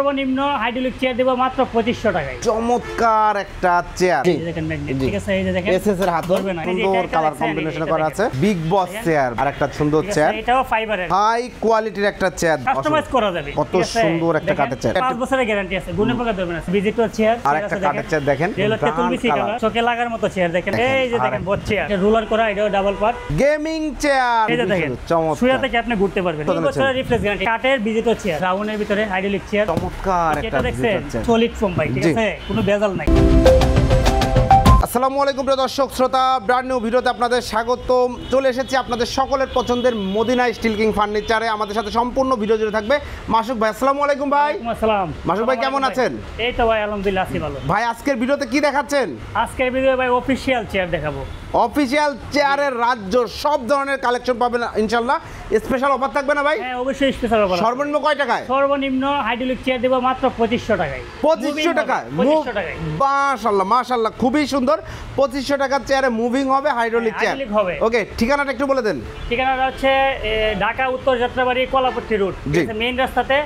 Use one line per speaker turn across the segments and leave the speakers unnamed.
সর্বনিম্ন hydraulic chair দেব মাত্র 2500 টাকায়।
চমৎকার একটা চেয়ার,
এই যে দেখেন ম্যাগনেট, ঠিক আছে, এই যে দেখেন
এসএস এর হাত ধরবে না, সুন্দর কালার কম্বিনেশন করা আছে। বিগ বস চেয়ার আর একটা সুন্দর চেয়ার,
এটাও ফাইবারের
হাই কোয়ালিটির একটা চেয়ার,
কাস্টমাইজ করা যাবে।
কত সুন্দর একটা কাঠের চেয়ার,
5 বছরের গ্যারান্টি আছে, গুণে পোকা ধরবে না। ভিজিটর চেয়ার
আর একটা কাঠের চেয়ার দেখেন,
তেতুলবিসি কালার, চোখে লাগার মতো চেয়ার দেখেন। এই যে দেখেন বট চেয়ার, রোলার করা, এটাও ডাবল পার্ট
গেমিং চেয়ার,
এই যে দেখেন
চমৎকার,
শুয়ে থেকে আপনি ঘুরতে পারবেন। 2 বছরের রিফ্রেশ গ্যারান্টি, কাঠের ভিজিটর চেয়ার, রাউন্ডের ভিতরে হাইড্রোলিক চেয়ার,
চমৎকার একটা
দেখছেন সলিড ফোম ভাই, ঠিক আছে, কোনো ভেজাল নাই।
আসসালামু আলাইকুম প্রিয় দর্শক শ্রোতা, ব্র্যান্ড নিউ ভিডিওতে আপনাদের স্বাগতম। চলে এসেছি আপনাদের সকলের পছন্দের মদিনা স্টিল কিং ফার্নিচারে। আমাদের সাথে সম্পূর্ণ ভিডিও জুড়ে থাকবে মাসুক ভাই। আসসালামু আলাইকুম ভাই।
আসসালাম।
মাসুক ভাই কেমন আছেন?
এই তো ভাই আলহামদুলিল্লাহ আছি ভালো।
ভাই আজকের ভিডিওতে কি দেখাচ্ছেন?
আজকের ভিডিও ভাই অফিশিয়াল চেয়ার দেখাবো।
অফিশিয়াল চেয়ারের রাজ্য সব ধরনের কালেকশন পাবেন ইনশাআল্লাহ। স্পেশাল অফার থাকবে না ভাই?
হ্যাঁ অবশ্যই স্পেশাল অফার।
সর্বনিম্ন কয় টাকায়?
সর্বনিম্ন হাইড্রোলিক চেয়ার দেব মাত্র 2500 টাকায়।
2500 টাকায়?
2500 টাকায়।
মাশাআল্লাহ মাশাআল্লাহ, খুবই সুন্দর। 2500 টাকার চেয়ারে মুভিং হবে, হাইড্রোলিক চেয়ার
হবে।
ওকে, ঠিকানাটা একটু বলে দেন।
ঠিকানাটা হচ্ছে ঢাকা উত্তর যাত্রাবাড়ি কলাপট্টি রোড, মেইন রাস্তাতে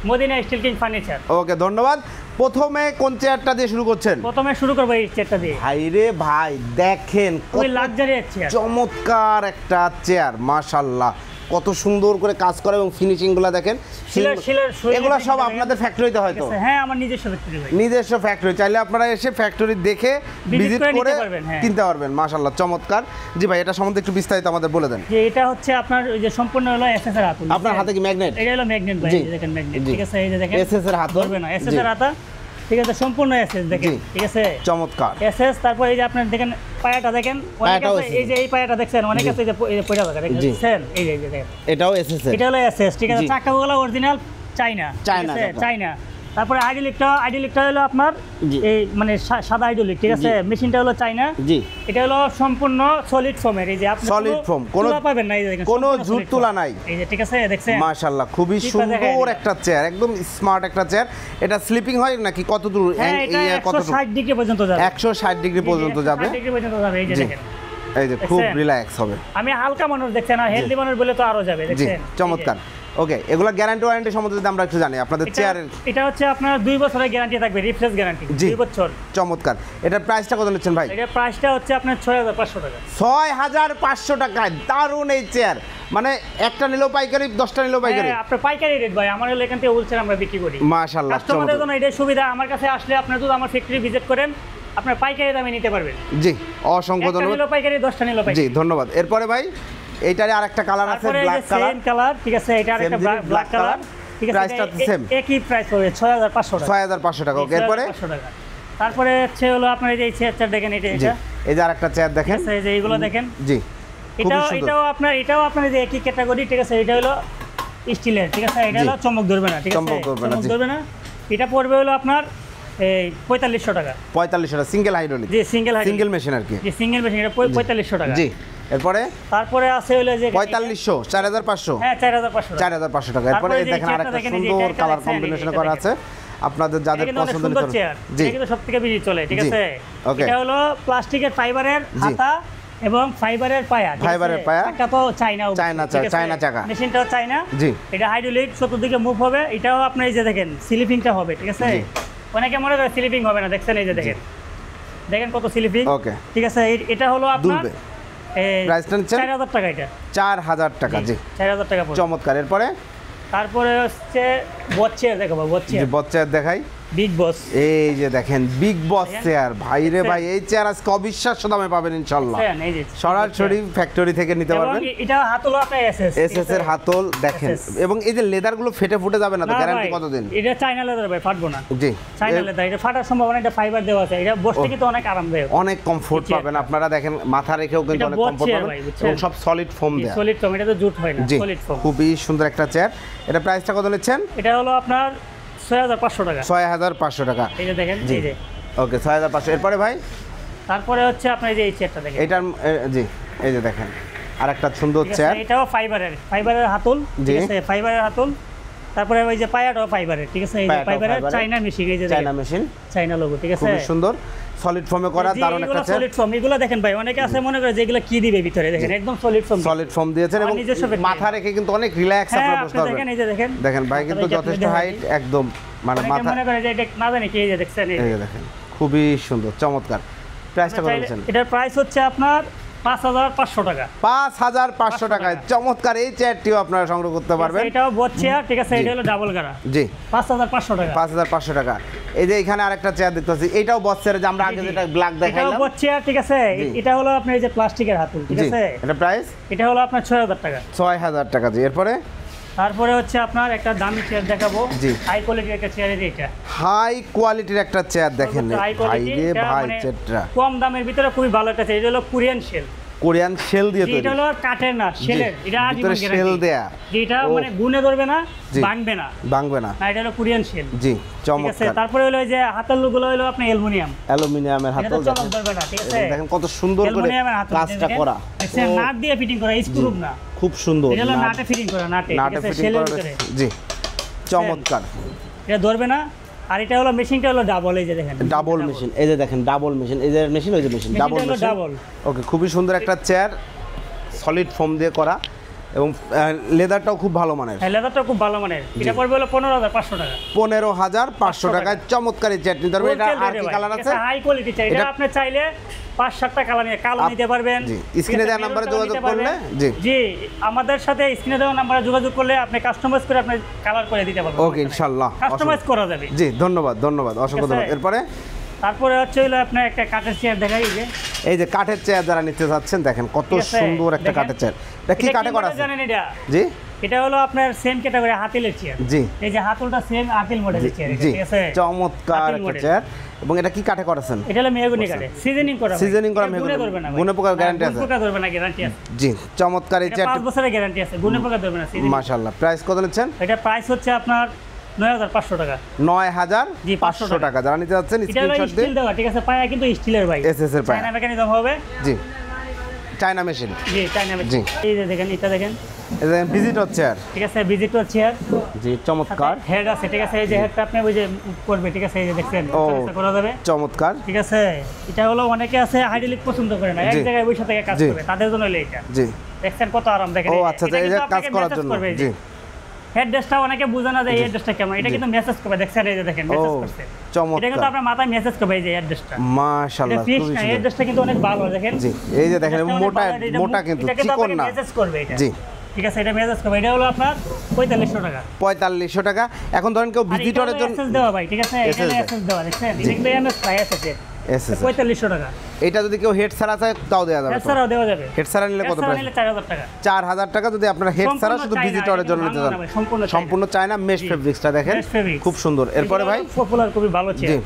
মদিনা স্টিল কিং ফার্নিচার।
ওকে ধন্যবাদ। প্রথমে কোন চেয়ারটা দিয়ে শুরু করছেন?
প্রথমে শুরু করব এই চেয়ারটা দিয়ে।
ভাইরে ভাই দেখেন
ওই লাক্সারি চেয়ার,
চমৎকার একটা চেয়ার, মাশাআল্লাহ কত সুন্দর করে কাজ করে এবং ফিনিশিং গুলো দেখেন। এগুলো সব আপনাদের ফ্যাক্টরিতে হয়তো?
হ্যাঁ আমার নিজস্ব ফ্যাক্টরি ভাই।
নিজস্ব ফ্যাক্টরি, চাইলে আপনারা এসে ফ্যাক্টরি দেখে ভিজিট করে কিনতে পারবেন। মাশাআল্লাহ চমৎকার। জি ভাই এটা সম্বন্ধে একটু বিস্তারিত আমাদের বলে দেন।
যে এটা হচ্ছে আপনার ওই যে সম্পূর্ণ হলো এসএস এর হাত।
আপনার হাতে কি ম্যাগনেট?
এটা হলো ম্যাগনেট ভাই, দেখেন ম্যাগনেট, ঠিক আছে, এই যে দেখেন
এসএস এর হাত
ধরবে না, এসএস এর হাতা, ঠিক আছে, সম্পূর্ণ এসএস দেখেন, ঠিক আছে,
চমৎকার
এসএস। তারপর এই যে আপনি দেখেন পায়াটা দেখেন, অনেক আছে, এই যে এই পায়াটা দেখছেন, অনেক আছে, এই যে পয়টা দেখেন, এই যে দেখেন
এটাও এসএস,
এটা হলো এসএস, ঠিক আছে। চাকাগুলো অরিজিনাল চায়না, চায়না। তারপরে হাইড্রোলিকটা হলো আপনার এই মানে সাদা হাইড্রোলিক, ঠিক আছে, মেশিনটা হলো চায়না। জি, এটা হলো সম্পূর্ণ সলিড ফোমের, এই যে আপনি
সলিড ফোম, কোনো
পাবেন না, এই যে দেখেন
কোনো জুট তোলা নাই,
এই যে, ঠিক আছে, দেখছেন
মাশাআল্লাহ খুবই সুন্দর একটা চেয়ার, একদম স্মার্ট একটা চেয়ার। এটা স্লিপিং হয় নাকি কত দূর?
কত 160 ডিগ্রি পর্যন্ত যাবে,
160 ডিগ্রি পর্যন্ত যাবে,
160 ডিগ্রি পর্যন্ত যাবে, এই যে দেখেন,
এই যে খুব রিল্যাক্স হবে।
আমি হালকা মানুষ দেখছেন না, হেলদি মানুষ বলে তো আরো যাবে, দেখছেন,
চমৎকার। ওকে, এগুলা গ্যারান্টি ওয়ারেন্টি সম্বন্ধে যদি আমরা একটু জানি আপনাদের চেয়ারের।
এটা হচ্ছে আপনার 2 বছরের গ্যারান্টি থাকবে, রিফ্রেশ গ্যারান্টি 2 বছর।
চমৎকার। এটার প্রাইসটা কত নিচ্ছেন ভাই?
এটা প্রাইসটা হচ্ছে আপনার 6500 টাকা।
6500 টাকায় দারুণ এই চেয়ার, মানে একটা নিলেও পাইকারি, 10টা নিলেও পাইকারি।
হ্যাঁ আপনার পাইকারি রেট ভাই, আমার এখান থেকে হোলসেল আমরা বিক্রি করি।
মাশাআল্লাহ
কাস্টমারদের জন্য এটাই সুবিধা, আমার কাছে আসলে আপনারা যদি আমার ফ্যাক্টরি ভিজিট করেন আপনার পাইকারি দামে নিতে পারবেন।
জি অসংখ্য ধন্যবাদ।
একটা নিলেও পাইকারি, 10টা নিলেও পাইকারি।
জি ধন্যবাদ। এরপরে ভাই এইটারে আরেকটা কালার আছে, ব্ল্যাক কালার,
সেম কালার, ঠিক আছে, এটা আরেকটা ব্ল্যাক কালার, ঠিক আছে,
প্রাইসটা সেম,
একই প্রাইস হবে 6500 টাকা।
6500 টাকা। ওকে, এরপরে
তারপরে হচ্ছে হলো আপনার এই যে চেয়ার দেখেন, এটা
এই যে আরেকটা চেয়ার দেখেন,
এই যে এইগুলো দেখেন।
জি
এটাও আপনার যে একই ক্যাটাগরি, ঠিক আছে, এটা হলো স্টিলের, ঠিক আছে, এটা হলো চমক ধরবে না, ঠিক আছে, চমক ধরবে না। এটা পড়বে হলো আপনার এই 4500 টাকা।
4500 টাকা সিঙ্গেল হাইড্রোলিক? জি সিঙ্গেল মেশিন আর কি,
জি সিঙ্গেল মেশিন, এটা 4500 টাকা।
জি এরপরে
তারপরে আছে হলো যে
4500, 4500,
হ্যাঁ 4500
টাকা। এরপরে এই দেখেন আরেকটা সুন্দর কালার কম্বিনেশন করা আছে, আপনাদের যাদের পছন্দ
সুন্দর চেয়ার, এটা কিন্তু সবথেকে বেশি চলে, ঠিক আছে। এটা হলো প্লাস্টিকের ফাইবারের হাতা এবং ফাইবারের পায়া, চাকা তো চায়না চাকা, মেশিনটাও চায়না। জি এটা হাইড্রোলিক, চতুর্দিকে মুভ হবে। এটাও আপনি এই যে দেখেন স্লিপিংটা হবে, ঠিক আছে, অনেকে মনে করে স্লিপিং হবে না, দেখছেন, এই যে দেখেন, দেখেন কত স্লিপিং। ওকে ঠিক আছে, এটা হলো আপনার প্রাইসটা 4000 টাকা, এটা 4000 টাকা। জি 4000 টাকা। চমৎকার। তারপরে হচ্ছে বট চেয়ার দেখাবো, বট চেয়ার দেখাই, বিগ বস, এই যে দেখেন বিগ বস চেয়ার। ভাইরে ভাই এই চেয়ার আজকে অবিশ্বাস্য দামে পাবেন ইনশাআল্লাহ, সরাসরি ফ্যাক্টরি থেকে নিতে পারবেন। এটা হাতল আপনার এসএস এর হাতল দেখেন, এবং এই যে লেদার গুলো ফেটে ফুটে যাবে না তো? গ্যারান্টি কতদিন? এটা চায়না লেদার ভাই, ফাটবো না। জি চায়না লেদার, এটা ফাটার সম্ভাবনা, এটা ফাইবার দেওয়া আছে, এটা বসতে কিন্তু অনেক আরামদায়ক, অনেক কমফোর্ট পাবেন আপনারা। দেখেন মাথা রেখেও কিন্তু অনেক কমফোর্ট পাবেন, এবং সব সলিড ফোম দেয়া, সলিড ফোম, এটা তো জুট হয় না, সলিড ফোম। খুবই সুন্দর একটা চেয়ার। এটা প্রাইসটা কত নিচ্ছেন? এটা হলো আপনার 6500 টাকা। 6500 টাকা, এই যে দেখেন, এই যে ওকে 6500। এরপরে ভাই তারপরে হচ্ছে আপনার এই যে এই চেয়ারটা দেখেন, এটা জি এই যে দেখেন আরেকটা সুন্দর চেয়ার, এটাও ফাইবারের হাতল, ঠিক আছে, ফাইবারের হাতল। তারপরে ওই যে পায়াটাও ফাইবারের, ঠিক আছে, এই যে ফাইবারের চায়না মেশিন, এই যে চায়না মেশিন, চায়না লোগো, ঠিক আছে, খুব সুন্দর সলিড ফোমে করা, দারুণ একটা চেয়ার। সলিড ফোম এগুলো দেখেন ভাই, অনেকে আছে মনে করে যে এগুলো কি দিবে ভিতরে, দেখেন একদম সলিড ফোম দিয়েছেন, এবং মাথা রেখে কিন্তু অনেক রিল্যাক্স আপনারা বসতে পারবেন। দেখেন এই যে দেখেন ভাই কিন্তু যথেষ্ট হাইট, একদম
মানে মাথা
মনে করে যে এটা না জানি কি, এই যে দেখছেন,
এই যে দেখেন খুবই সুন্দর চমৎকার। প্রাইসটা কত বলছেন?
এটার প্রাইস হচ্ছে আপনার 5500 টাকা।
5500 টাকায় চমৎকার এই চেয়ারটিও আপনারা সংগ্রহ করতে পারবেন।
এটাও বট চেয়ার, ঠিক আছে, এটা হলো ডাবল গাড়া।
জি
5500 টাকা।
5500 টাকা। এই যে এখানে আরেকটা চেয়ার দেখতে পাচ্ছি, এটাও বট চেয়ার, যে আমরা আগে যেটা ব্ল্যাক দেখাইলাম,
এটাও বট চেয়ার, ঠিক আছে। এটা হলো আপনার এই যে প্লাস্টিকের হাতুল, ঠিক আছে।
এটা প্রাইস
এটা হলো আপনার 6000 টাকা।
6000 টাকা। জি এরপরে
তারপরে হচ্ছে আপনার একটা দামি চেয়ার দেখাবো,
জি
হাই কোয়ালিটির একটা চেয়ার। এটা
হাই কোয়ালিটির একটা চেয়ার দেখেন, ভাই রে ভাই, চেয়ারটা
কম দামের ভিতরে খুবই ভালো একটা চেয়ার। এটা হলো কোরিয়ান শেল,
কোরিয়ান শেল দিয়ে তৈরি।
এটা হলো কাঠের না, শেলের। এটা আজীবন গ্যারান্টি,
শেল দেয়া,
যেটা মানে গুনে ধরবে না, ভাঙবে না,
ভাঙবে না।
এটা হলো কোরিয়ান শেল।
জি চমৎকার।
তারপরে হলো যে হাতলগুলো হলো আপনার
অ্যালুমিনিয়ামের হাতল,
ধরবে না, ঠিক আছে।
দেখেন কত সুন্দর করে কাজটা করা,
নাট দিয়ে ফিটিং করা, স্ক্রু না,
খুব সুন্দর।
এটা হলো নাটে ফিটিং করা, নাটে
ফিটিং করা। জি চমৎকার।
এটা ধরবে না। আর এটা হলো মেশিনটা হলো ডাবল, এই যে দেখেন
ডাবল মেশিন, এই যে দেখেন ডাবল মেশিন, এই যে মেশিন, ওই যে মেশিন, ডাবল মেশিন। ওকে, খুবই সুন্দর একটা চেয়ার, সলিড ফোম দিয়ে করা, এবং লেদারটাও খুব ভালো মানের।
লেদারটাও খুব ভালো মানের। এটা পড়বে হলো 15500 টাকা।
15500 টাকায় চমৎকার এই চেয়ার নিতে পারবেন। এটা আর কি কালার আছে?
হাই কোয়ালিটি চাই। এটা আপনি চাইলে 5-7টা কালার নিয়ে কালো নিতে পারবেন।
জি স্ক্রিনে দেওয়া নম্বরে যোগাযোগ করলে,
জি আমাদের সাথে স্ক্রিনে দেওয়া নম্বরে যোগাযোগ করলে আপনি কাস্টমাইজ করে আপনি কালার করে দিতে পারবেন।
ওকে ইনশাআল্লাহ
কাস্টমাইজ করা যাবে।
জি ধন্যবাদ, অসংখ্য ধন্যবাদ। এরপরে
তারপরে হচ্ছে হলো আপনার একটা কাঠের চেয়ার দেখাই,
এই যে কাঠের চেয়ার যারা নিতে যাচ্ছেন, দেখেন কত সুন্দর একটা কাঠের চেয়ার। এটা কি কাঠে করা আছে
জানেন? এটা
জি
এটা হলো আপনার সেম ক্যাটাগরি হাতিলের চেয়ার।
জি
এই যে হাতলটা সেম হাতিল মডেলের চেয়ার, ঠিক আছে।
চমৎকার একটা চেয়ার। এবং এটা কি কাঠে করেছেন?
এটা হলো মেহগনি কাঠে, সিজনিং করা
মেহগনি, গুণে পোকা গ্যারান্টি আছে?
পোকা ধরবে না, গ্যারান্টি আছে।
জি চমৎকার এই চেয়ার,
5 বছরের গ্যারান্টি আছে, গুণে পোকা ধরবে না।
মাশাআল্লাহ। প্রাইস কত নিচ্ছেন?
এটা প্রাইস হচ্ছে আপনার 9500 টাকা।
9500 টাকা। যারা নিতে যাচ্ছেন স্ক্রিনশট দিন।
স্টিল দেওয়া, ঠিক আছে, পায়া কিন্তু স্টিলের ভাই,
এসএস এর পায়া,
চায়না মেকানিজম হবে।
জি চায়না মেশিন।
জি চায়না মেশিন। এই যে দেখেন, এটা দেখেন,
এই যে ভিজিটর চেয়ার,
ঠিক আছে, ভিজিটর চেয়ার।
জি চমৎকার।
হেড আছে, ঠিক আছে, এই যে হেডটা আপনি ওই যে করবে, ঠিক আছে, এই যে দেখছেন করা যাবে,
চমৎকার,
ঠিক আছে। এটা হলো অনেকে আছে হাইড্রোলিক পছন্দ করে না, এক জায়গায় বসে থেকে কাজ করবে, তাদের জন্য হলো এটা।
জি
দেখছেন কত আরাম, দেখেন।
ও আচ্ছা, এই যে কাজ করার জন্য। জি
হেড ড্রেসটা অনেকে বুঝে না যে এই ড্রেসটা কেমন, এটা কিন্তু মেসেজ করবে, দেখছেন, এই যে দেখেন মেসেজ করছে,
চমৎকার।
এটা কিন্তু আপনার মাথায় মেসেজ করবে, এই যে হেড ড্রেসটা,
মাশাআল্লাহ,
খুবই সুন্দর। এই ড্রেসটা কিন্তু অনেক ভালো, দেখেন।
জি এই যে দেখেন, মোটা কিন্তু চিকন না।
মেসেজ করবে এটা,
জি
ঠিক আছে, এটা মেসেজ করবে। এটা হলো আপনার 4500 টাকা।
4500 টাকা। এখন ধরেন কেউ ভিজিটরের জন্য
এসএস দেওয়া ভাই, ঠিক আছে, এটা এসএস দেওয়া, দেখছেন, এটা কিন্তু এমএস প্রাইস আছে,
এসএস
4500 টাকা।
এটা যদি কেউ হেড ছাড়া চায় তাও দেওয়া যাবে?
হেড ছাড়াও দেওয়া যাবে।
হেড ছাড়া নিলে কত প্রাইস?
4000 টাকা।
4000 টাকা যদি আপনারা হেড ছাড়া শুধু ভিজিটরের জন্য নিতে চান। সম্পূর্ণ চায়না মেশ ফেব্রিক্সটা দেখেন, খুব সুন্দর। এরপরে ভাই
পপুলার, খুবই ভালো চেয়ার।
জি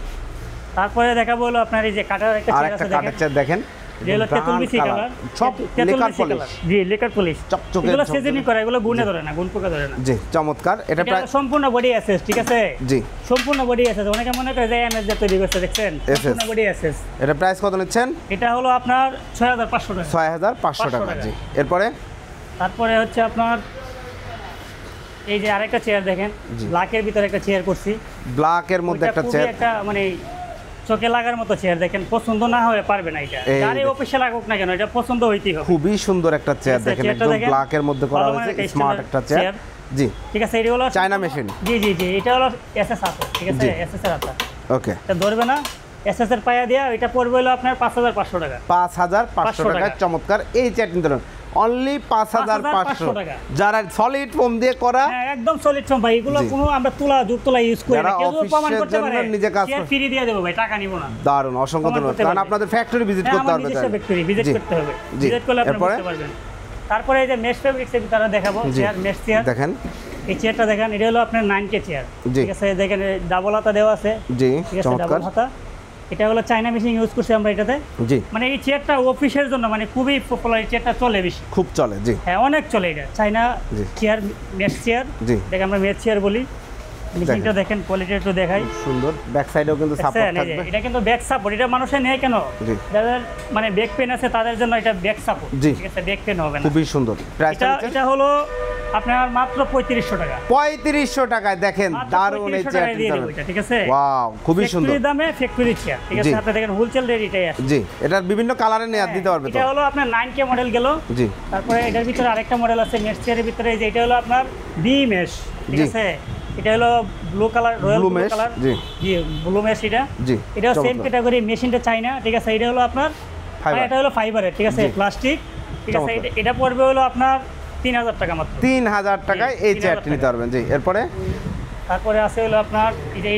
তারপরে দেখাবো হলো আপনার এই যে কাটার একটা চেয়ার আছে,
কাঠের চেয়ার দেখেন,
যেগুলো তেতুল বিসি কালার,
সব লেকার পলিশ।
জি লেকার পলিশ,
চকচকে।
এগুলো সিজনিং করা, এগুলো গুণে ধরে না, গুণ পোকা ধরে না।
জি চমৎকার। এটা প্রায়
সম্পূর্ণ বডি অ্যাসেস, ঠিক আছে।
জি
সম্পূর্ণ বডি অ্যাসেস। অনেকে মনে করে যে এমএস দিয়ে তৈরি করছে, দেখছেন, সম্পূর্ণ বডি অ্যাসেস।
এটা প্রাইস কত নিচ্ছেন?
এটা হলো আপনার 6500 টাকা।
6500 টাকা। জি এরপরে
তারপরে হচ্ছে আপনার এই যে আরেকটা চেয়ার দেখেন, ব্ল্যাকের ভিতরে একটা চেয়ার করছি,
ব্ল্যাকের মধ্যে একটা চেয়ার,
একটা মানে চোখে লাগার মতো চেয়ার। দেখেন, পছন্দ না হয়ে পারবে না, এটা যারই অফিসে লাগুক না কেন, এটা পছন্দ হইতেই হবে।
খুবই সুন্দর একটা চেয়ার দেখেন, একদম ব্ল্যাকের মধ্যে করা হয়েছে, স্মার্ট একটা চেয়ার। জি
ঠিক আছে, এটা হলো
চায়না মেশিন।
জি জি জি, এটা হলো এসএস আছে, ঠিক আছে, এসএস এর আছে।
ওকে,
এটা ধরবে না, এসএস এর পায়া দিয়া। এটা পড়বে হলো আপনার 5500 টাকা।
5500 টাকা। চমৎকার এই চেয়ার কিনতে পারেন অনলি 5500
টাকা।
যারা সলিড ফোম দিয়ে করা,
হ্যাঁ একদম সলিড ফোম ভাই, এগুলো কোনো আমরা তুলা ইউজ করি না, কেউ প্রমাণ করতে পারে
নিজে কাজ
করে ফ্রি দিয়ে দেব ভাই, টাকা নিব না।
দারুন, অসংখ্য ধন্যবাদ। কারণ আপনাদের ফ্যাক্টরি ভিজিট করতে হবে,
তাই ফ্যাক্টরি ভিজিট করতে হবে, ভিজিট করলে আপনি বুঝতে পারবেন। তারপরে এই যে মেশ ফেব্রিক্স এর ভিতরে দেখাবো, চেয়ার, মেশ চেয়ার
দেখেন।
এই চেয়ারটা দেখেন, এটা হলো আপনার 9K চেয়ার, ঠিক আছে, দেখেন ডাবল হাতা দেওয়া আছে।
জি
চমৎকার। ডাবল হাতা, এটা হলো চায়না মেশিন ইউজ করছি আমরা এটাতে।
জি
মানে এই চেয়ারটা অফিসের জন্য মানে খুবই পপুলার, এই চেয়ারটা চলে বেশি,
খুব চলে। জি
হ্যাঁ অনেক চলে। এটা চায়না চেয়ার, মেশ চেয়ার।
জি
দেখেন, আমরা মেশ চেয়ার বলি। মেশিনটা দেখেন, কোয়ালিটি একটু দেখাই।
সুন্দর, ব্যাক সাইডেও কিন্তু সাপোর্ট থাকবে।
এটা কিন্তু ব্যাক সাপোর্ট, এটা মানুষে নেয় কেন, যাদের মানে ব্যাক পেন আছে তাদের জন্য এটা ব্যাক সাপোর্ট, ঠিক আছে, ব্যাক পেন হবে না।
খুবই সুন্দর।
এটা হলো আপনার মাত্র 3500 টাকা।
3500 টাকায় দেখেন, দারুণ এই চেয়ারটা,
ঠিক আছে,
ওয়াও, খুবই সুন্দর।
ফ্যাক্টরি দামে ফ্যাক্টরি চেয়ার, ঠিক আছে। আপনি দেখেন হোলসেল রেট এটাই আছে।
জি এটার বিভিন্ন কালারে নেয়া দিতে পারবে তো।
এটা হলো আপনার 9K মডেল গেল।
জি
তারপরে এটার ভিতরে আরেকটা মডেল আছে মেশ চেয়ারের ভিতরে, এই যে এটা হলো আপনার বি মেশ, ঠিক আছে। এটা হলো blue colour, royal blue colour.
জি
জি, ব্লু মেশ এটা।
জি,
এটা সেম ক্যাটাগরি, মেশিনটা চাইনা, ঠিক আছে। এটা হলো আপনার এটা হলো ফাইবারের, ঠিক আছে, প্লাস্টিক, ঠিক আছে। এটা পড়বে হলো আপনার 3000 টাকা মাত্র।
3000 টাকায় এই চেয়ারটি নিতে পারবেন। জি, এরপরে
তারপরে আছে হলো আপনার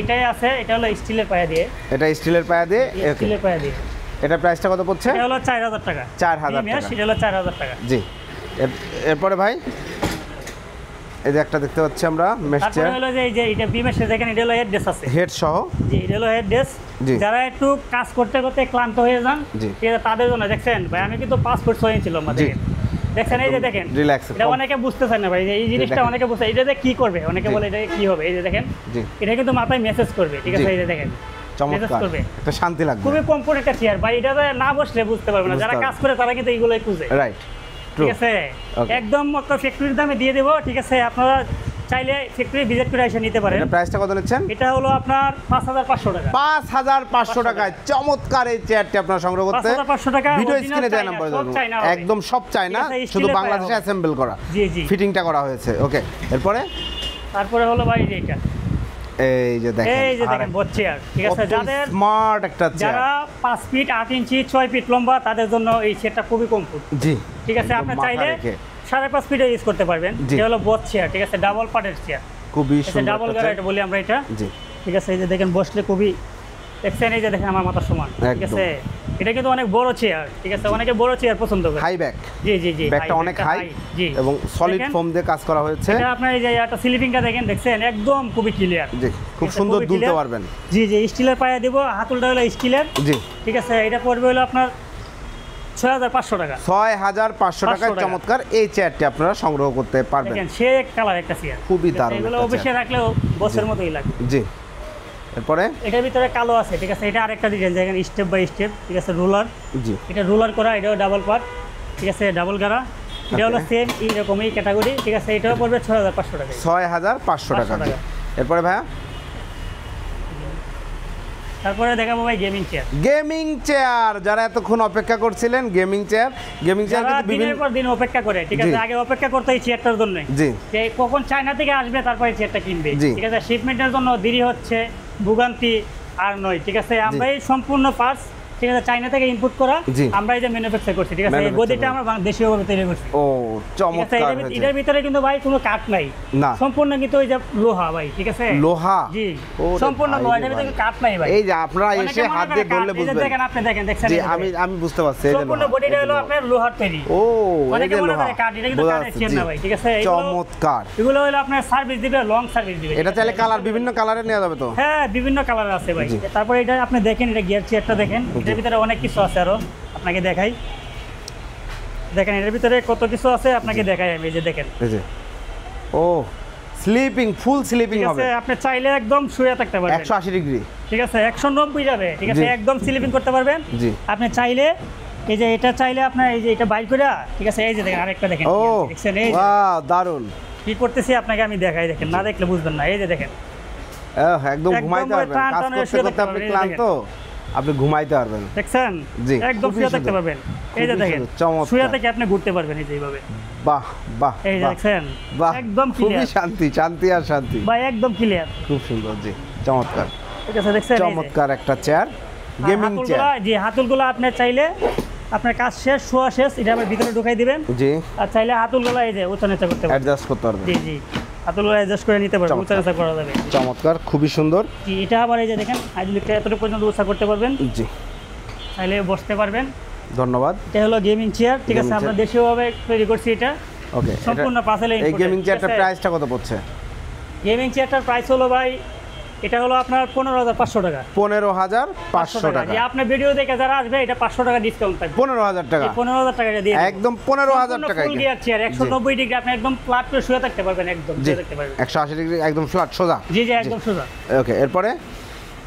এটাই আছে, এটা হলো স্টিলের পায়া দিয়ে।
এটা স্টিলের পায়া দিয়ে,
স্টিলের পায়া দিয়ে।
এটা প্রাইসটা কত পড়ছে?
এটা হলো 4000 টাকা।
4000 টাকা।
এটা হলো 4000 টাকা।
জি, এরপরে ভাই এই যে একটা দেখতে পাচ্ছি আমরা মেশ চেয়ার।
তারপরে হলো যে এই যে এটা বিমেশে দেখেন, এটা হলো হেড ডেস্ক আছে, হেড
সহ।
জি, এটা হলো হেড ডেস্ক। যারা একটু কাজ করতে করতে ক্লান্ত হয়ে যান, ঠিক আছে, তাদের জন্য। দেখছেন ভাই, আমি কিন্তু 5 ফুট 6 ইঞ্চি লম্বা, দেখছেন এই যে দেখেন,
রিল্যাক্স।
এটা অনেকে বুঝতেছেন না ভাই, এই জিনিসটা অনেকে বুঝতে, এটা কি করবে, অনেকে বলে এটা কি হবে, এই যে দেখেন, এটা কিন্তু মাথায় মেসেজ করবে, ঠিক আছে। এই যে দেখেন,
চমৎকার, একটা শান্তি লাগবে।
খুবই কমফোর্ট একটা চেয়ার ভাই, এটা না বসলে বুঝতে পারবে না, যারা কাজ করে তারা কিন্তু এইগুলোই খুঁজে।
রাইট,
ঠিক আছে, একদম একটা ফ্যাক্টরির দামে দিয়ে দেবো, ঠিক আছে। আপনারা চাইলে ফ্যাক্টরি ভিজিট করে এসে নিতে পারেন।
এটা প্রাইসটা কত নিচ্ছেন? এটা
হলো আপনার 5500 টাকা।
5500 টাকায় চমৎকার এই চেয়ারটি আপনারা সংগ্রহ করতে
5500 টাকা।
ভিডিও স্ক্রিনে দেওয়া নাম্বার একদম সব চায়না, শুধু বাংলাদেশে অ্যাসেম্বল করা।
জি জি,
ফিটিংটা করা হয়েছে। ওকে,
তারপরে হলো ভাই এইটা,
এই যে দেখেন
বট চেয়ার, ঠিক আছে। যাদের
স্মার্ট একটা চেয়ার,
যারা 5 ফিট 8 ইঞ্চি 6 ফিট লম্বা, তাদের জন্য এই চেয়ারটা খুবই কমফোর্ট।
জি,
ঠিক আছে। আপনি চাইলে 5.5 ফিটে ইউজ করতে পারবেন। এটা হলো বট চেয়ার, ঠিক আছে, ডাবল পার্টের চেয়ার,
খুবই সুন্দর
ডাবল গাড়া এটা বলি আমরা এটা। জি, ঠিক আছে। এই যে দেখেন, বসলে খুবই দেখছেন, এই যে দেখেন আমার মাথার সমান, ঠিক আছে। এটা কিন্তু অনেক বড় চেয়ার, ঠিক আছে, অনেকে বড় চেয়ার পছন্দ করে।
হাই ব্যাক,
জি জি জি,
ব্যাকটা অনেক হাই, জি, এবং সলিড ফোম দিয়ে কাজ করা হয়েছে।
এটা আপনার এই যে একটা স্লিপিংটা দেখছেন, একদম খুবই ক্লিয়ার।
জি, খুব সুন্দর দুলতে পারবেন।
জি জি, স্টিলের পায়া দেব, হাতুলটা হলো স্টিলের। জি, ঠিক আছে। এটা পড়বে হলো আপনার 6500 টাকা।
6500 টাকায় চমৎকার এই চেয়ারটি আপনারা সংগ্রহ করতে পারবেন।
দেখেন, সে কালার একটা চেয়ার,
খুবই দারুণ।
এগুলো অবশ্যই রাখলেও বসের মতোই লাগে।
জি, এরপরে
এটার ভিতরে কালো আছে, ঠিক আছে। এটা আরেকটা ডিজাইন, দেখেন স্টেপ বাই স্টেপ, ঠিক আছে, রোলার। জি, এটা রোলার করা, এটাও ডাবল পার্ট, ঠিক আছে, ডাবল গাড়া। এটা হলো সেম এইরকমই ক্যাটাগরি, ঠিক আছে। এটাও পড়বে 6500 টাকা।
6500 টাকা। এরপরে ভাইয়া
তারপরে দেখাবো ভাই গেমিং চেয়ার।
গেমিং চেয়ার, যারা এতক্ষণ অপেক্ষা করছিলেন, গেমিং চেয়ার কিন্তু
দিনের পর দিন অপেক্ষা করে, ঠিক আছে। আগে অপেক্ষা করতে এই চেয়ারটার জন্য, জি, যে কখন চায়না থেকে আসবে, তারপরে চেয়ারটা কিনবে, ঠিক আছে। শিপমেন্টের জন্য দেরি হচ্ছে, ভোগান্তি আর নয়, ঠিক আছে। আমরা এই সম্পূর্ণ পার্টস, ঠিক আছে, চায়না থেকে ইনপুট করা, আমরা এই যে ম্যানুফ্যাকচার করছি, ঠিক আছে। এই বডিটা আমরা দেশীয়ভাবে তৈরি করছি।
ও চমৎকার।
এটার ভিতরে কিন্তু ভাই কোনো কাঠ নাই, সম্পূর্ণ কিন্তু ওই যে লোহা ভাই, ঠিক আছে, লোহা। জি, সম্পূর্ণ লোহা, এটার ভিতরে কাঠ নাই ভাই।
এই যে আপনারা এসে হাত দিয়ে ধরলে বুঝবেন।
দেখেন, আপনি দেখছেন,
জি, আমি বুঝতে পারছি। এই যে
সম্পূর্ণ বডিটা হলো আপনার লোহার তৈরি। ও, অনেকে মনে করে কাঠ, এটা কিন্তু কাঠের চেয়ার না ভাই, ঠিক আছে।
চমৎকার।
এগুলো হলো আপনার সার্ভিস দিবে, লং সার্ভিস দিবে।
এটা চাইলে কালার বিভিন্ন কালারে নেওয়া যাবে তো?
হ্যাঁ, বিভিন্ন কালার আছে ভাই। তারপরে এটা আপনি দেখেন, এটা গিয়ার চেয়ারটা দেখেন, এটার ভিতরে অনেক কিছু আছে, আরো আপনাকে দেখাই। দেখেন, এর ভিতরে কত কিছু আছে, আপনাকে দেখাই আমি। এই যে দেখেন, এই যে, ও স্লিপিং, ফুল স্লিপিং হবে। আপনি চাইলে একদম শুয়ে থাকতে পারবেন 180 ডিগ্রি, ঠিক আছে, 190 যাবে, ঠিক আছে, একদম স্লিপিং করতে পারবেন। জি, আপনি চাইলে এই যে এটা চাইলে আপনার এই যে এটা বাইর করে, ঠিক আছে, এই যে দেখেন, আরেকটা দেখেন, দেখছেন, এই ওয়াও, দারুন। কি করতেছি আপনাকে আমি দেখাই, দেখেন, না দেখলে বুঝবেন না। এই যে দেখেন, একদম ঘুমাইতে পারবেন, কাজ করতে করতে আপনি ক্লান্ত, আপনি ঘুমাইতে পারবেন, দেখছেন, জি, একদম শুয়ে থাকতে পারবেন। এই যে দেখেন, শুয়ে থেকে আপনি ঘুরতে পারবেন, এই যে এইভাবে। বাহ বাহ, এই দেখছেন, একদম খুবই শান্তি, শান্তি আর শান্তি ভাই, একদম ক্লিয়ার, খুব সুন্দর। জি, চমৎকার, ঠিক আছে, দেখছেন, চমৎকার একটা চেয়ার, গেমিং চেয়ার। জি, হাতুলগুলো আপনি চাইলে আপনার কাজ শেষ, শোয়া শেষ, এটা আপনি ভিতরে ঢুকাই দিবেন। জি, আর চাইলে হাতুলগুলো এই যে উঁচা নিচা করতে পারবেন, অ্যাডজাস্ট করতে পারবেন। জি জি, হাতুলগুলো অ্যাডজাস্ট করে নিতে পারবেন, উঁচা নিচা করা যাবে। চমৎকার, খুবই সুন্দর। জি, এটা আবার এই যে দেখেন, হাইড্রোলিকটা এতটুকু পর্যন্ত উঁচা করতে পারবেন। জি, চাইলে বসতে পারবেন। ধন্যবাদ। এটা হলো গেমিং চেয়ার, ঠিক আছে, আমরা দেশীয়ভাবে তৈরি করছি এটা। ওকে, সম্পূর্ণ পার্সেলে। এই গেমিং চেয়ারটার প্রাইসটা কত পড়ছে? গেমিং চেয়ারটার প্রাইস হলো ভাই, এটা হলো আপনার 15500 টাকা। 15500 টাকা। আপনি ভিডিও দেখে যারা আসবে, এটা 500 টাকা ডিসকাউন্ট থাকবে। 15000 টাকা। 15000 টাকা দিয়ে একদম 15000 টাকা। ফুল গিয়ার চেয়ার, 190 ডিগ্রি, আপনি একদম ফ্ল্যাট করে শুয়ে থাকতে পারবেন, একদম শুয়ে থাকতে পারবেন। 180 ডিগ্রি একদম ফ্ল্যাট সোজা। জি জি, একদম সোজা। ওকে,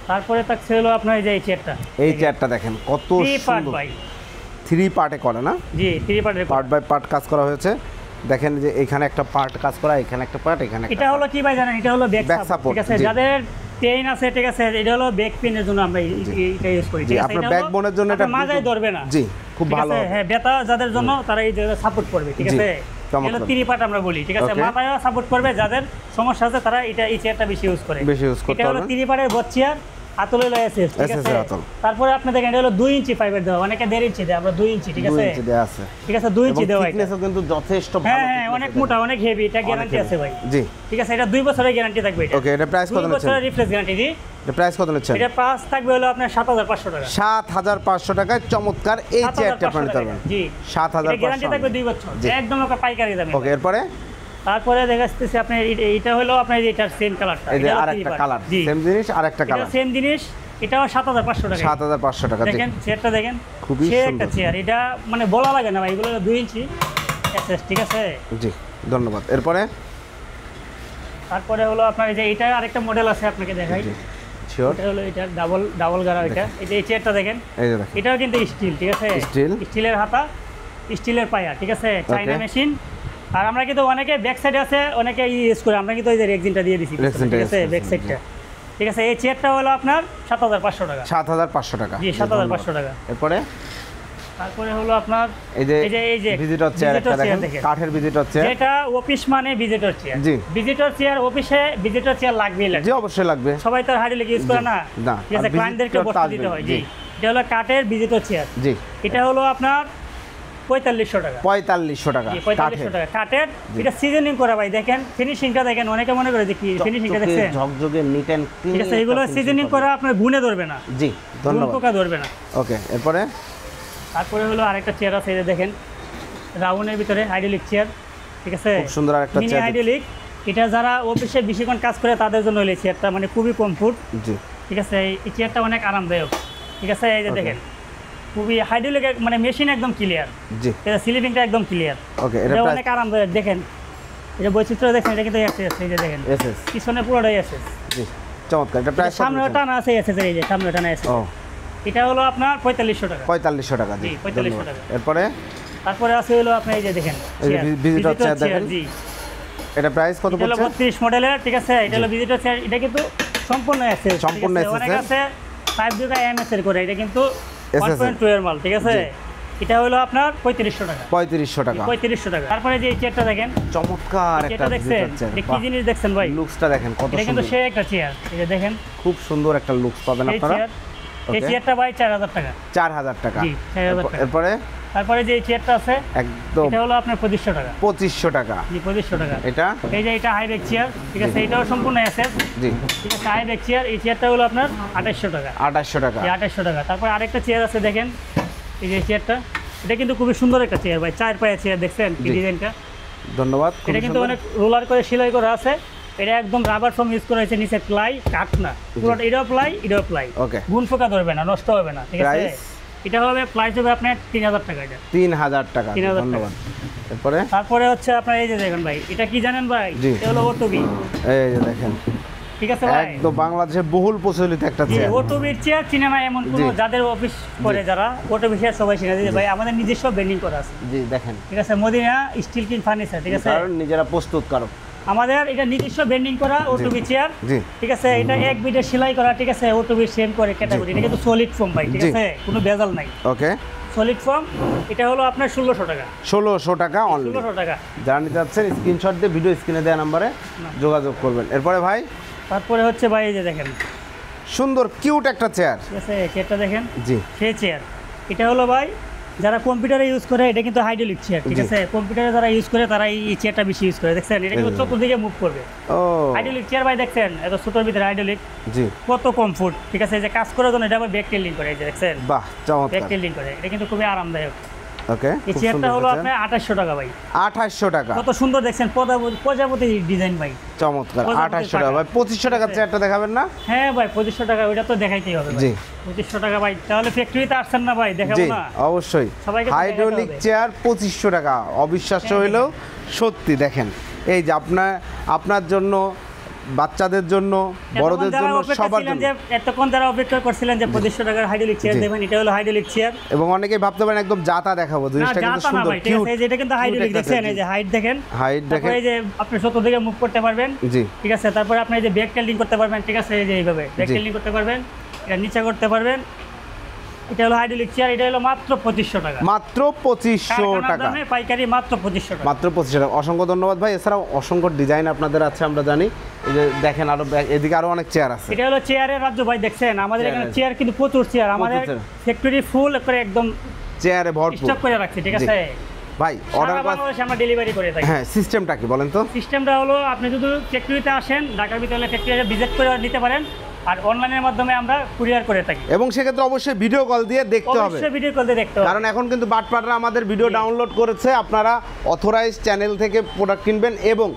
তারপরে থাকছে হলো আপনার এই যে এই চেয়ারটা। এই চেয়ারটা দেখেন কত সুন্দর ভাই। 3 পার্টে করা না? জি, 3 পার্টে, পার্ট বাই পার্ট কাজ করা হয়েছে। দেখেন যে এখানে একটা পার্ট কাজ করা, এখানে একটা পার্ট, এখানে একটা। এটা হলো কি ভাই জানেন, এটা হলো ব্যাক সাপোর্ট, ঠিক আছে। যাদের পেইন আছে, ঠিক আছে, এটা হলো ব্যাক পেইনের জন্য আমরা এটা ইউজ করি, ঠিক আছে। আপনার ব্যাকবোনের জন্য এটা মাজায় ধরবে না। জি, খুব ভালো। হ্যাঁ, ব্যথা যাদের জন্য, তারা এই জায়গায় সাপোর্ট করবে, ঠিক আছে। এগুলো 3 পার্ট আমরা বলি, ঠিক আছে? মাথায়ও সাপোর্ট করবে, যাদের সমস্যা আছে তারা এই চেয়ারটা বেশি ইউজ করে। এটা হলো 3 পার্টের বট চেয়ার, হাতল হলো এসএস, ঠিক আছে? তারপরে আপনি দেখেন এটা হলো 2 ইঞ্চি ফাইবার দেওয়া, অনেকে 1.5 ইঞ্চি দেয়, আমরা 2 ইঞ্চি, ঠিক আছে?
2 ইঞ্চি দেয়া আছে,
ঠিক আছে? 2 ইঞ্চি দেওয়া,
থিকনেসও কিন্তু যথেষ্ট ভালো।
হ্যাঁ, অনেক মোটা, অনেক হেভি, এটা গ্যারান্টি আছে ভাই।
জি,
ঠিক আছে? এটা 2 বছরের গ্যারান্টি থাকবে এটা।
ওকে, এটা প্রাইস কত নিচ্ছেন? 2
বছরের রিপ্লেস গ্যারান্টি। জি,
এটা প্রাইস কত নিচ্ছেন?
এটা প্রাইস থাকবে হলো আপনার 7500 টাকা।
7500 টাকায় চমৎকার এই চেয়ারটা আপনি নিতে পারবেন।
জি,
7500
গ্যারান্টি থাকবে 2 বছর, একদম একটা পাইকারি দামে।
ওকে, এরপরে
তারপরে দেখাচ্ছি আপনার এটা হলো আপনার এটার সেম কালারটা,
এই যে আরেকটা কালার, সেম জিনিস আরেকটা কালার,
এটা সেম জিনিস, এটাও 7500 টাকা।
7500 টাকা।
দেখেন চেয়ারটা দেখেন,
খুবই
সুন্দর
সুন্দর
চেয়ার, এটা মানে বলা লাগে না ভাই, এগুলো 2 ইঞ্চি এসএস, ঠিক আছে?
জি, ধন্যবাদ। এরপরে
তারপরে হলো আপনার এই যে এটা আরেকটা মডেল আছে, আপনাকে দেখাই।
শিওর,
এটা হলো এটা ডাবল গারা, এটা এই চেয়ারটা দেখেন,
এই যে দেখেন,
এটাও কিন্তু স্টিল, ঠিক আছে? স্টিলের হাতা, স্টিলের পায়া, ঠিক আছে? চাইনা মেশিন। আর আমরা কিন্তু অনেকে ব্যাক সাইডে আছে, অনেকে ইউজ করে, আমরা কিন্তু এই যে রেক্সিনটা দিয়ে দিছি, ঠিক আছে? ব্যাক সাইডটা, ঠিক আছে? এই চেয়ারটা হলো আপনার 7500 টাকা।
7500 টাকা।
জি, 7500 টাকা। তারপরে হলো আপনার এই যে
ভিজিটর চেয়ারটা দেখেন, কাঠের ভিজিটর চেয়ার,
যেটা অফিস মানে ভিজিটর চেয়ার। জি, ভিজিটর চেয়ার, অফিসে ভিজিটর চেয়ার লাগবেই লাগবে।
জি, অবশ্যই লাগবে,
সবাই তো হাইড্রোলিক ইউজ করে না, ঠিক আছে? ক্লায়েন্টদেরকে বসতে দিতে হয়। জি, এটা হলো কাঠের ভিজিটর চেয়ার। জি, এটা হলো আপনার 4500 টাকা।
4500 টাকা,
4500 টাকা কাঠের। এটা সিজনিং করা ভাই, দেখেন ফিনিশিংটা দেখেন, অনেকে মনে করে যে কি ফিনিশিংটা দেখছেন,
ঝকঝকে নিট এন্ড ক্লিন,
ঠিক আছে? এগুলো সিজনিং করা, আপনার গুণে ধরবে না।
জি, ধন্যবাদ,
পোকা ধরবে না।
ওকে, এরপরে
তারপরে হলো আরেকটা চেয়ার আছে, এই যে দেখেন, রাউন্ডের ভিতরে হাইড্রোলিক চেয়ার, ঠিক আছে?
খুব সুন্দর আরেকটা চেয়ার,
হাইড্রোলিক। এটা যারা অফিসে বেশিক্ষণ কাজ করে তাদের জন্য এই চেয়ারটা মানে খুবই কমফোর্ট। জি, ঠিক আছে? এই চেয়ারটা অনেক আরামদায়ক, ঠিক আছে? এই যে দেখেন, খুবই হাইড্রোলিক, মানে মেশিন একদম ক্লিয়ার। জি, এটা স্লিপিংটা একদম ক্লিয়ার। ওকে, এটা অনেক আরামদায়ক। দেখেন এটা বৈচিত্র্য দেখেন, এটা কিন্তু এসএস, এই যে দেখেন এসএস, পিছনে পুরোটাই এসএস। জি, চমৎকার। এটা প্রাইস সামনে টানা আছে এসএস, এই যে সামনে টানা এসএস। ও, এটা হলো আপনার 4500 টাকা। 4500 টাকা। জি, 4500 টাকা। তারপরে আছে হলো আপনি এই যে দেখেন ভিজিটর চেয়ার দেখেন। জি, এটা প্রাইস কত পড়ছে? এটা 32 মডেলের, ঠিক আছে? এটা হলো ভিজিটর চেয়ার, এটা কিন্তু সম্পূর্ণ এসএস, সম্পূর্ণ এসএস। অনেক আছে 5 দুটা এমএস এর করে, এটা কিন্তু 1.2 এর মাল, ঠিক আছে? এটা হলো আপনার 3500 টাকা। 3500 টাকা, 3500 টাকা। তারপরে যে এই চেয়ারটা দেখেন, চমৎকার একটা ভিজিটর চেয়ার। কি জিনিস দেখছেন ভাই, লুকসটা দেখেন কত সুন্দর। এটা কিন্তু সেই একটা চেয়ার, এই যে দেখেন, খুব সুন্দর একটা লুকস পাবেন আপনারা। এই চেয়ারটা ভাই 4000 টাকা। 4000 টাকা। জি, 4000 টাকা। তারপরে যে এই চেয়ারটা আছে একদম, এটা হলো আপনার 2500 টাকা। 2500 টাকা। জি, 2500 টাকা। এটা এই যে এটা হাই ব্যাক চেয়ার, ঠিক আছে? এটাও সম্পূর্ণ এসএস। জি, ঠিক আছে? হাই ব্যাক চেয়ার, এই চেয়ারটা হলো আপনার 2800 টাকা। 2800 টাকা। জি, 2800 টাকা। তারপর আরেকটা চেয়ার আছে দেখেন, এই যে চেয়ারটা, এটা কিন্তু খুবই সুন্দর একটা চেয়ার ভাই, 4 পায়া চেয়ার, দেখছেন কি ডিজাইনটা? ধন্যবাদ। এটা কিন্তু অনেক রোলার করে সেলাই করা আছে, এটা একদম রাবার ফোম ইউজ করা হয়েছে, নিচে প্লাই, কাঠ না, পুরোটা এটাও প্লাই, এটাও প্লাই। ওকে, গুণ ফোকা ধরবে না, নষ্ট হবে না, ঠিক আছে? এটা হবে প্রাইস হবে আপনার 3000 টাকা। এটা 3000 টাকা। ধন্যবাদ। তারপরে হচ্ছে আপনার এই যে দেখেন ভাই, এটা কি জানেন ভাই? এটা হলো ওটুবি। এই যে দেখেন, ঠিক আছে ভাই, একদম বাংলাদেশের বহুল প্রচলিত একটা চেয়ার। ওটুবির চেয়ার চিনে না এমন কোনো, যাদের অফিস করে যারা ওটুবি চেয়ার সবাই চিনে যে ভাই আমাদের নিজস্ব ব্র্যান্ডিং করা আছে। জি, দেখেন, ঠিক আছে? মদিনা স্টিল কিং ফার্নিচার, ঠিক আছে? কারণ নিজেরা প্রস্তুতকারক, আমাদের এটা নিজস্ব ব্র্যান্ডিং করা ওটুবি চেয়ার, ঠিক আছে? এটা এক বিটে সেলাই করা, ঠিক আছে? ওটুবি সেম করে ক্যাটাগরি, এটা কিন্তু সলিড ফোম ভাই, ঠিক আছে? কোনো ভেজাল নাই। ওকে, সলিড ফোম। এটা হলো আপনার 1600 টাকা। 1600 টাকা অনলি। 1600 টাকা। যারা নিতে যাচ্ছেন স্ক্রিনশট দিয়ে ভিডিও স্ক্রিনে দেওয়া নম্বরে যোগাযোগ করবেন। এরপরে ভাই, তারপরে হচ্ছে ভাই এই যে দেখেন, সুন্দর কিউট একটা চেয়ার, ঠিক আছে? চেয়ারটা দেখেন। জি, সেই চেয়ার। এটা হলো ভাই যারা কম্পিউটারে ইউজ করে, এটা কিন্তু হাইড্রোলিক চেয়ার, ঠিক আছে? কম্পিউটারে যারা ইউজ করে তারা এই চেয়ারটা বেশি ইউজ করে, দেখছেন? এটা কিন্তু চতুর্দিকে মুভ করবে। ও, হাইড্রোলিক চেয়ার ভাই, দেখছেন? এত ছোটোর ভিতরে হাইড্রোলিক, জি, কত কমফোর্ট, ঠিক আছে? এই যে কাজ করার জন্য এটা আবার ব্যাক টেলিং করে, এই যে দেখছেন, বাহ, চমৎকার, ব্যাক টেলিং করে, এটা কিন্তু খুবই আরামদায়ক। ওকে, এই চেয়ারটা হলো আপনার 2800 টাকা ভাই। 2800 টাকা। কত সুন্দর দেখছেন, প্রজাপতি ডিজাইন ভাই, চমৎকার। 2800 টাকা ভাই। 2500 টাকার চেয়ারটা দেখাবেন না? হ্যাঁ ভাই, 2500 টাকা, ওইটা তো দেখাইতেই হবে। জি, 2500 টাকা ভাই। তাহলে ফ্যাক্টরিতে আসছেন না ভাই, দেখাবো না? অবশ্যই। হাইড্রোলিক চেয়ার 2500 টাকা, অবিশ্বাস্য হইলেও সত্যি। দেখেন, এই যে আপনার জন্য, বাচ্চাদের জন্য, বড়দের জন্য, সবার জন্য। এতক্ষণ যারা অপেক্ষা করছিলেন যে 2500 টাকার হাইড্রোলিক চেয়ার দেবেন, এটা হলো হাইড্রোলিক চেয়ার। এবং অনেকেই ভাবতে পারেন একদম জাতা দেখাবো, জিনিসটা কিন্তু সুন্দর কিউট। এই যে এটা কিন্তু হাইড্রোলিক, দেখেন? এই যে হাইট দেখেন, হাইট দেখেন। এই যে আপনি ছোট দিকে মুভ করতে পারবেন, জি, ঠিক আছে? তারপরে আপনি এই যে ব্যাক টেলিং করতে পারবেন, ঠিক আছে? এই যে এইভাবে ব্যাক টেলিং করতে পারবেন, এটা নিচে করতে পারবেন, এটা হলো হাইড্রোলিক চেয়ার, এটা হলো মাত্র 2500 টাকা।
মাত্র 2500 টাকা
পাইকারি, মাত্র 2500 টাকা।
মাত্র 2500 টাকা। অসংখ্য ধন্যবাদ ভাই। এছাড়াও অসংখ্য ডিজাইন আপনাদের আছে আমরা জানি। এই যে দেখেন আরো এদিকে আরো অনেক চেয়ার আছে।
এটা হলো চেয়ারের রাজ্য ভাই, দেখছেন আমাদের এখানে চেয়ার কিন্তু প্রচুর চেয়ার, আমাদের ফ্যাক্টরি ফুল করে একদম
চেয়ারে ভরপুর
স্টক করে রাখছি, ঠিক আছে
ভাই। অর্ডার
বাংলাদেশে আমরা ডেলিভারি করে থাকি।
হ্যাঁ, সিস্টেমটা কি বলেন তো?
সিস্টেমটা হলো আপনি যদি ফ্যাক্টরিতে আসেন, ঢাকার ভিতরে ফ্যাক্টরিতে ভিজিট করে নিতে পারেন, আর অনলাইনের মাধ্যমে আমরা কুরিয়ার করে থাকি।
এবং সেক্ষেত্রে অবশ্যই ভিডিও কল দিয়ে দেখতে হবে,
অবশ্যই ভিডিও কল দিয়ে দেখতে হবে,
কারণ এখন কিন্তু বাটপাড়রা আমাদের ভিডিও ডাউনলোড করেছে। আপনারা অথরাইজ চ্যানেল থেকে প্রোডাক্ট কিনবেন এবং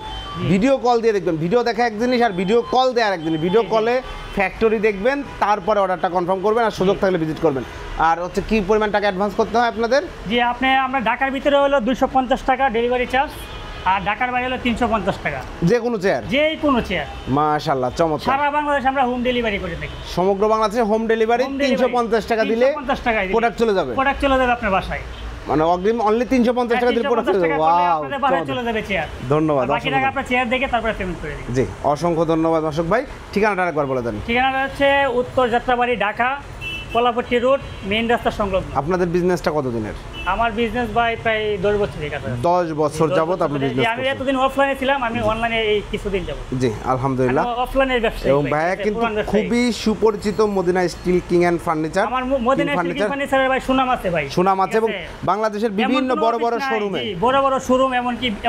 ভিডিও কল দিয়ে দেখবেন। ভিডিও দেখা এক জিনিস আর ভিডিও কল দেওয়ার এক জিনিস। ভিডিও কলে ফ্যাক্টরি দেখবেন, তারপরে অর্ডারটা কনফার্ম করবেন, আর সুযোগ থাকলে ভিজিট করবেন। আর হচ্ছে কি পরিমাণ টাকা অ্যাডভান্স করতে হয় আপনাদের?
জি, আমরা ঢাকার ভিতরে হলো 250 টাকা ডেলিভারি চার্জ, আর ঢাকার বাইরে হলো 350 টাকা।
যে কোনো চেয়ার?
যে কোনো চেয়ার।
মাশাআল্লাহ, চমৎকার।
সারা বাংলাদেশে আমরা হোম ডেলিভারি করে থাকি।
সমগ্র বাংলাদেশে হোম ডেলিভারি 350 টাকা দিলে প্রোডাক্ট চলে যাবে?
প্রোডাক্ট চলে যাবে আপনার বাসায়।
মানে অগ্রিম অনলি 350 টাকা দিলে প্রোডাক্ট চলে যাবে। ওয়াও,
বাসায় চলে যাবে চেয়ার।
ধন্যবাদ।
বাকি টাকা আপনার চেয়ার দেখে তারপরে পেমেন্ট করে দিন।
জি, অসংখ্য ধন্যবাদ মাসুক ভাই। ঠিকানাটা আরেকবার বলে দেন।
ঠিকানাটা হচ্ছে উত্তর যাত্রাবাড়ি, ঢাকা, কলাপট্টি রোড, মেইন রাস্তা সংলগ্ন।
আপনাদের বিজনেসটা কতদিনের?
আমার বিজনেস ভাই প্রায় 10 বছরের কাছে।
10 বছর যাবত আপনি বিজনেস করছেন?
আমি এতদিন অফলাইনে ছিলাম, আমি অনলাইনে এই কিছুদিন যাবত।
জি, আলহামদুলিল্লাহ।
অফলাইনের ব্যবসা।
এবং ভাইয়া কিন্তু খুবই সুপরিচিত Madina steel king and furniture.
আমার মদিনা স্টিল কিং ফার্নিচারের ভাই সুনাম আছে ভাই।
সুনাম আছে এবং বাংলাদেশের বিভিন্ন বড় বড় শোরুমে,
বড় শোরুম,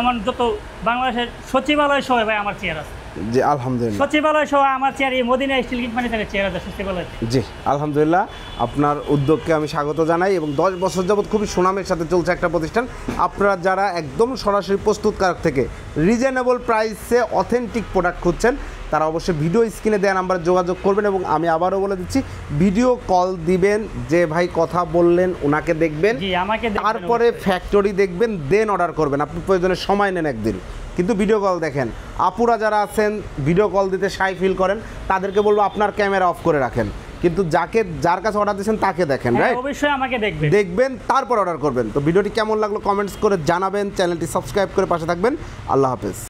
এমন যত বাংলাদেশের সচিবালয় সহ ভাই আমার চেয়ার আছে।
জি, আলহামদুলিল্লাহ।
সচিবালয় সহ আমার চেয়ার, এই মদিনা স্টিল কিং ফার্নিচারের চেয়ার আছে সচিবালয়।
জি, আলহামদুলিল্লাহ। আপনার উদ্যোগকে আমি স্বাগত জানাই এবং 10 বছর যাবত খুবই সুনামের সাথে চলছে একটা প্রতিষ্ঠান। আপনারা যারা একদম সরাসরি প্রস্তুতকারক থেকে রিজনেবল প্রাইসে অথেন্টিক প্রোডাক্ট খুঁজছেন, তারা অবশ্যই ভিডিও স্ক্রিনে দেওয়া নাম্বারে যোগাযোগ করবেন। এবং আমি আবারও বলে দিচ্ছি, ভিডিও কল দিবেন, যে ভাই কথা বললেন ওনাকে দেখবেন, তারপরে ফ্যাক্টরি দেখবেন, দেন অর্ডার করবেন। আপনি প্রয়োজনে সময় নেন একদিন, কিন্তু ভিডিও কল দেখেন। আপুরা যারা আছেন ভিডিও কল দিতে শাই ফিল করেন, তাদেরকে বলবো আপনার ক্যামেরা অফ করে রাখেন, কিন্তু যার কাছে অর্ডার দিয়েছেন তাকে দেখেন, রাইট?
অবশ্যই আমাকে
দেখবেন, তারপর অর্ডার করবেন। তো ভিডিওটি কেমন লাগলো কমেন্টস করে জানাবেন, চ্যানেলটি সাবস্ক্রাইব করে পাশে থাকবেন। আল্লাহ হাফেজ।